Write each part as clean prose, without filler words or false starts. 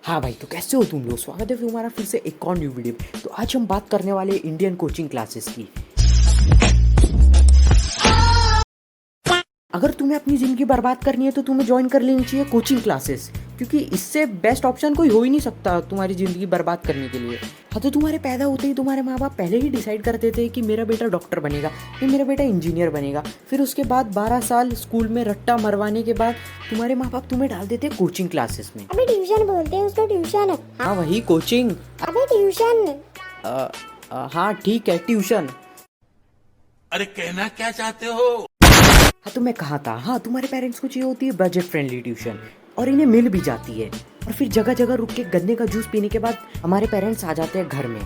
हाँ भाई, तो कैसे हो तुम लोग। स्वागत है फिर हमारा फिर से एक और न्यू वीडियो में। तो आज हम बात करने वाले इंडियन कोचिंग क्लासेस की। अगर तुम्हें अपनी ज़िंदगी बर्बाद करनी है तो तुम्हें ज्वाइन कर लेनी चाहिए कोचिंग क्लासेस, क्योंकि इससे बेस्ट ऑप्शन कोई हो ही नहीं सकता तुम्हारी ज़िंदगी बर्बाद करने के लिए। हाँ, तो तुम्हारे पैदा होते ही तुम्हारे माँ बाप पहले ही डिसाइड करते थे कि मेरा बेटा डॉक्टर बनेगा, कि मेरा बेटा इंजीनियर बनेगा। फिर उसके बाद 12 साल स्कूल में रट्टा मरवाने के बाद तुम्हारे माँ बाप तुम्हें डाल देते कोचिंग क्लासेस में। अबे ट्यूशन बोलते हैं उसको, ट्यूशन। हाँ वही कोचिंग। अबे ट्यूशन। हाँ ठीक है, ट्यूशन। अरे कहना क्या चाहते हो? हाँ तो मैं कहा था, हाँ तुम्हारे पेरेंट्स को चाहिए होती है बजट फ्रेंडली ट्यूशन, और इन्हें मिल भी जाती है। और फिर जगह जगह रुक के गन्ने का जूस पीने के बाद हमारे पेरेंट्स आ जाते हैं घर में,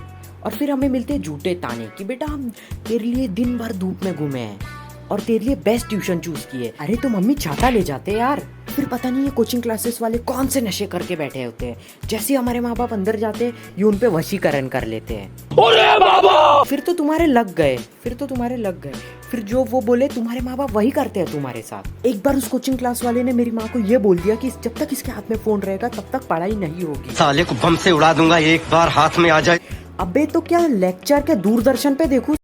और फिर हमें मिलते हैं झूठे ताने कि बेटा हम तेरे लिए दिन भर धूप में घूमे हैं और तेरे लिए बेस्ट ट्यूशन चूज किए। अरे तो मम्मी छाता ले जाते यार। फिर पता नहीं है कोचिंग क्लासेस वाले कौन से नशे करके बैठे होते हैं, जैसे हमारे माँ बाप अंदर जाते हैं ये उन पे वशीकरण कर लेते हैं। अरे बाबा! फिर तो तुम्हारे लग गए, फिर जो वो बोले तुम्हारे माँ बाप वही करते हैं तुम्हारे साथ। एक बार उस कोचिंग क्लास वाले ने मेरी माँ को ये बोल दिया कि जब तक इसके हाथ में फोन रहेगा तब तक पढ़ाई नहीं होगी। साले को बम से उड़ा दूंगा एक बार हाथ में आ जाए। अबे तो क्या लेक्चर के दूरदर्शन पे देखूं।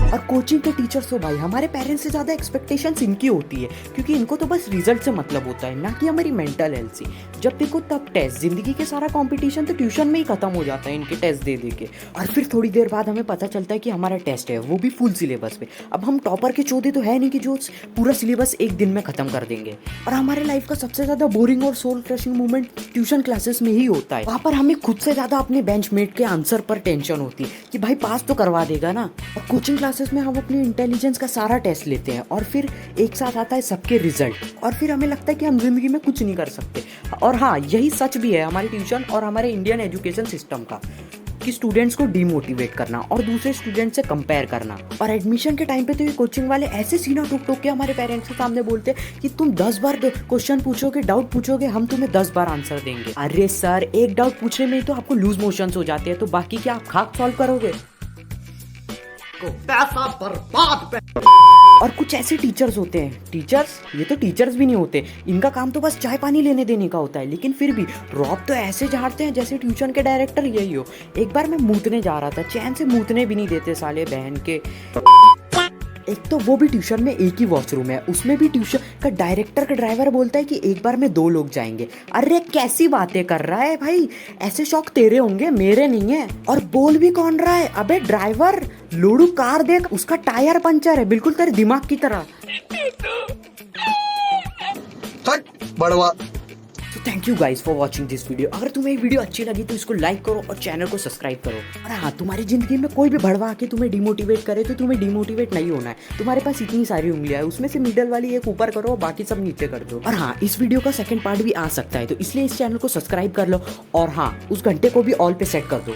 और कोचिंग के टीचर्स तो भाई हमारे पेरेंट्स से ज्यादा एक्सपेक्टेशंस इनकी होती है, क्योंकि इनको तो बस रिजल्ट से मतलब होता है, ना कि हमारी मेंटल हेल्थ से। जब देखो तब टेस्ट, जिंदगी के सारा कंपटीशन तो ट्यूशन में ही खत्म हो जाता है इनके टेस्ट दे दे के। और फिर थोड़ी देर बाद हमें पता चलता है कि हमारा टेस्ट है, वो भी फुल सिलेबस पे। अब हम टॉपर के चौधे तो है नहीं कि जो पूरा सिलेबस एक दिन में खत्म कर देंगे। और हमारे लाइफ का सबसे ज्यादा बोरिंग और soul crushing moment tuition classes में ही होता है। वहाँ पर हमें खुद से ज्यादा अपने बेंचमेट के आंसर पर टेंशन होती है कि भाई पास तो करवा देगा ना। और कोचिंग क्लासेस में हम अपनी इंटेलिजेंस का सारा टेस्ट लेते हैं, और फिर एक साथ आता है सबके रिजल्ट, और फिर हमें लगता है कि हम जिंदगी में कुछ नहीं कर सकते। और हाँ, यही सच भी है हमारे ट्यूशन और हमारे इंडियन एजुकेशन सिस्टम का, कि स्टूडेंट्स को डीमोटिवेट करना और दूसरे स्टूडेंट से कंपेयर करना। और एडमिशन के टाइम पे तो ये कोचिंग वाले ऐसे सीना ठोक ठोक के हमारे पेरेंट्स के सामने बोलते हैं कि तुम 10 बार क्वेश्चन पूछोगे, डाउट पूछोगे, हम तुम्हें 10 बार आंसर देंगे। अरे सर, एक डाउट पूछने में ही तो आपको लूज मोशंस हो जाते हैं, तो बाकी क्या आप खाक सॉल्व करोगे? पैसा बर्बाद। और कुछ ऐसे टीचर्स होते हैं, ये तो टीचर्स भी नहीं होते, इनका काम तो बस चाय पानी लेने देने का होता है, लेकिन फिर भी रौब तो ऐसे झाड़ते हैं जैसे ट्यूशन के डायरेक्टर यही हो। एक बार मैं मूतने जा रहा था, चैन से मूतने भी नहीं देते साले बहन के। एक तो वो भी ट्यूशन में एक ही वॉशरूम है, उसमें भी ट्यूशन का डायरेक्टर का ड्राइवर बोलता है कि एक बार में 2 लोग जाएंगे। अरे कैसी बातें कर रहा है भाई, ऐसे शौक तेरे होंगे, मेरे नहीं है। और बोल भी कौन रहा है? अबे ड्राइवर, लोडू कार देख, उसका टायर पंचर है, बिल्कुल तेरे दिमाग की तरह। बड़वा। तो thank you guys for watching this video. अगर तुम्हें ये वीडियो अच्छी लगी तो इसको लाइक करो और चैनल को सब्सक्राइब करो। और हाँ, तुम्हारी जिंदगी में कोई भी भड़वा के तुम्हें डिमोटिवेट करे तो तुम्हें डिमोटिवेट नहीं होना है। तुम्हारे पास इतनी सारी उंगलियां है, उसमें से मिडल वाली एक ऊपर करो और बाकी सब नीचे कर दो। और हाँ, इस वीडियो का सेकंड पार्ट भी आ सकता है, तो इसलिए इस चैनल को सब्सक्राइब कर लो, और हाँ उस घंटे को भी ऑल पे सेट कर दो।